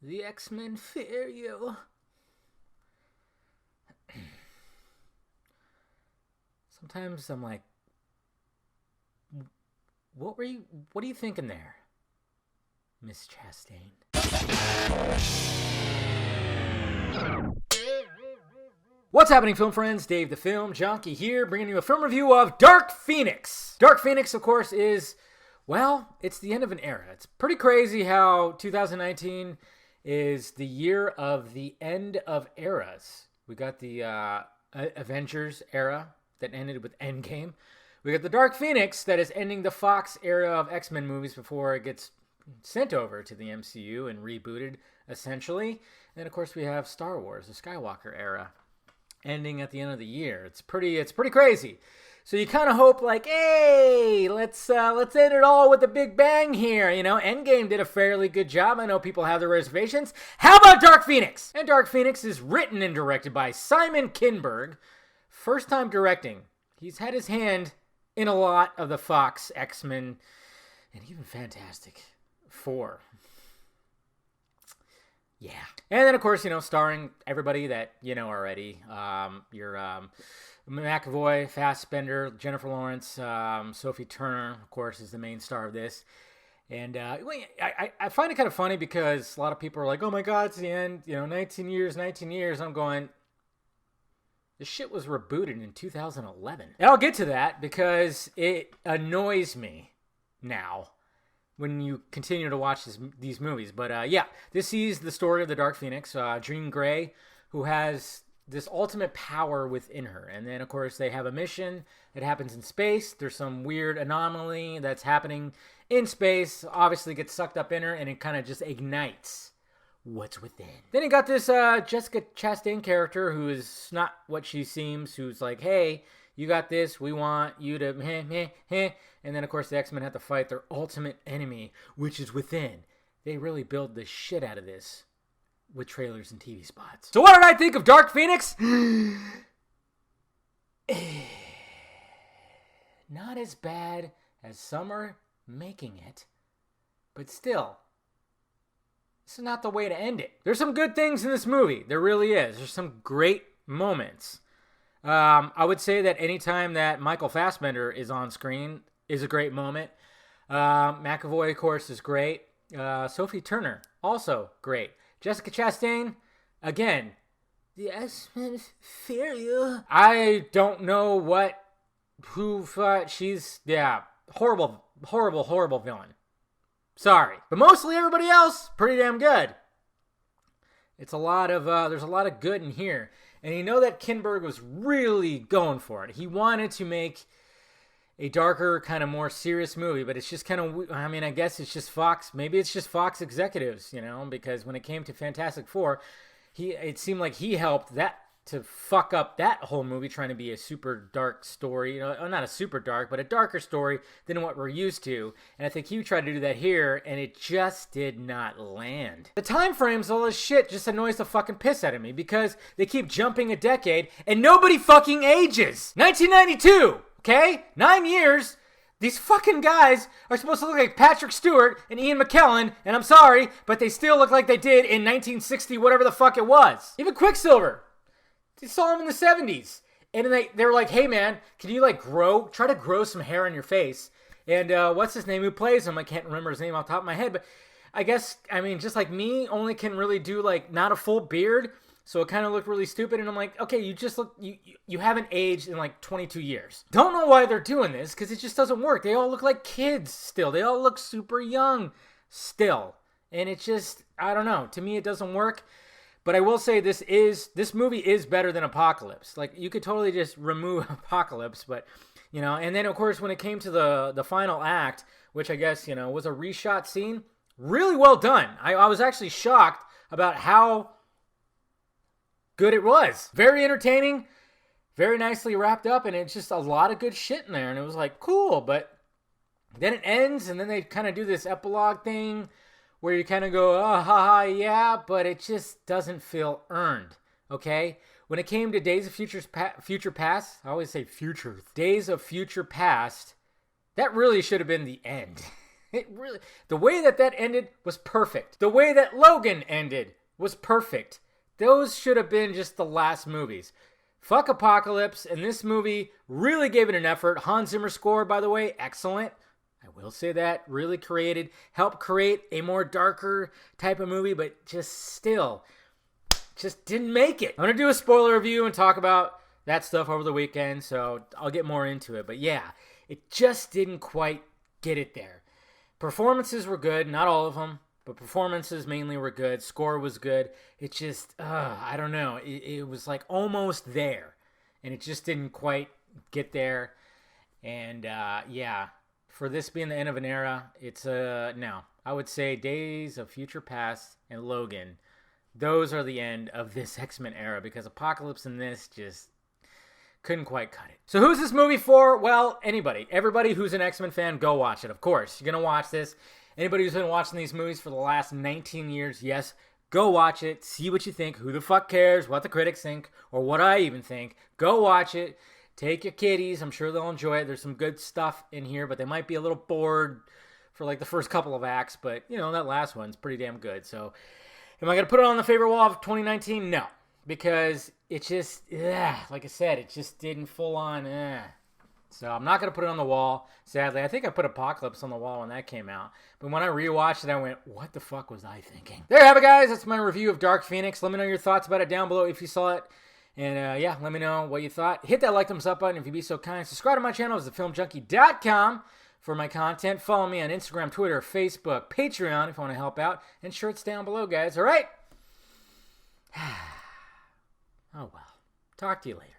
The X-Men fear you. Sometimes I'm like, what are you thinking there, Miss Chastain? What's happening, film friends? Dave the Film Junkie here, bringing you a film review of Dark Phoenix. Dark Phoenix, of course, is, well, it's the end of an era. It's pretty crazy how 2019 is the year of the end of eras. We got the Avengers era that ended with Endgame. We got the Dark Phoenix that is ending the Fox era of X-Men movies before it gets sent over to the MCU and rebooted, essentially. And then, of course, we have Star Wars, the Skywalker era, ending at the end of the year. It's pretty crazy. So you kind of hope, like, hey, let's end it all with a big bang here. You know, Endgame did a fairly good job. I know people have their reservations. How about Dark Phoenix? And Dark Phoenix is written and directed by Simon Kinberg. First time directing. He's had his hand in a lot of the Fox X-Men and even Fantastic Four. Yeah. And then, of course, you know, starring everybody that you know already. Your McAvoy, Fassbender, Jennifer Lawrence, Sophie Turner, of course, is the main star of this. And I find it kind of funny because a lot of people are like, oh my God, it's the end. You know, 19 years. I'm going, this shit was rebooted in 2011. And I'll get to that because it annoys me now when you continue to watch these movies. But yeah, this is the story of the Dark Phoenix, Jean Grey, who has this ultimate power within her. And then, of course, they have a mission that happens in space. There's some weird anomaly that's happening in space. Obviously gets sucked up in her, and it kind of just ignites what's within. Then you got this Jessica Chastain character who is not what she seems, who's like, hey, you got this, we want you to heh. And then, of course, the X-Men have to fight their ultimate enemy, which is within. They really build the shit out of this with trailers and TV spots. So what did I think of Dark Phoenix? Not as bad as some are making it, but still, this is not the way to end it. There's some good things in this movie. There really is. There's some great moments. I would say that anytime that Michael Fassbender is on screen is a great moment. McAvoy, of course, is great. Sophie Turner, also great. Jessica Chastain, again, the X-Men fear you. I don't know she's, horrible villain. Sorry. But mostly everybody else, pretty damn good. It's a lot of, there's a lot of good in here. And you know that Kinberg was really going for it. He wanted to make a darker, kind of more serious movie, but it's just kind of, I mean, I guess it's just Fox. Maybe it's just Fox executives, you know, because when it came to Fantastic Four, it seemed like he helped that to fuck up that whole movie, trying to be a super dark story, you know, not a super dark, but a darker story than what we're used to. And I think he tried to do that here, and it just did not land. The time frames, all this shit just annoys the fucking piss out of me because they keep jumping a decade and nobody fucking ages. 1992, okay? 9 years. These fucking guys are supposed to look like Patrick Stewart and Ian McKellen, and I'm sorry, but they still look like they did in 1960, whatever the fuck it was. Even Quicksilver. You saw him in the 70s. And they were like, hey, man, can you, like, try to grow some hair on your face? And what's his name who plays him? I can't remember his name off the top of my head. But I guess, I mean, just like me, only can really do, like, not a full beard. So it kind of looked really stupid. And I'm like, okay, you just look, you haven't aged in, like, 22 years. Don't know why they're doing this, because it just doesn't work. They all look like kids still. They all look super young still. And it just, I don't know. To me, it doesn't work. But I will say this movie is better than Apocalypse. Like, you could totally just remove Apocalypse, but, you know, and then, of course, when it came to the final act, which I guess, you know, was a reshot scene, really well done. I was actually shocked about how good it was. Very entertaining, very nicely wrapped up, and it's just a lot of good shit in there, and it was like, cool, but then it ends, and then they kind of do this epilogue thing, where you kind of go, oh, haha, yeah, but it just doesn't feel earned, okay? When it came to Days of Future Past, I always say future. Days of Future Past, that really should have been the end. It really, the way that ended was perfect. The way that Logan ended was perfect. Those should have been just the last movies. Fuck Apocalypse, and this movie really gave it an effort. Hans Zimmer score, by the way, excellent. I will say that. Really helped create a more darker type of movie, but just didn't make it. I'm going to do a spoiler review and talk about that stuff over the weekend, so I'll get more into it. But yeah, it just didn't quite get it there. Performances were good, not all of them, but performances mainly were good. Score was good. It just, I don't know. It was like almost there, and it just didn't quite get there. And yeah, for this being the end of an era, it's no. I would say Days of Future Past and Logan, those are the end of this X-Men era, because Apocalypse and this just couldn't quite cut it. So who's this movie for? Well, anybody. Everybody who's an X-Men fan, go watch it. Of course, you're going to watch this. Anybody who's been watching these movies for the last 19 years, yes, go watch it. See what you think. Who the fuck cares what the critics think or what I even think? Go watch it. Take your kiddies. I'm sure they'll enjoy it. There's some good stuff in here, but they might be a little bored for like the first couple of acts. But, you know, that last one's pretty damn good. So am I going to put it on the favorite wall of 2019? No. Because it just, like I said, it just didn't full on, So I'm not going to put it on the wall, sadly. I think I put Apocalypse on the wall when that came out. But when I rewatched it, I went, what the fuck was I thinking? There you have it, guys. That's my review of Dark Phoenix. Let me know your thoughts about it down below if you saw it. And yeah, let me know what you thought. Hit that like, thumbs up button if you'd be so kind. Subscribe to my channel, thefilmjunkie.com, for my content. Follow me on Instagram, Twitter, Facebook, Patreon if you want to help out. And shirts down below, guys. All right? Oh, well. Talk to you later.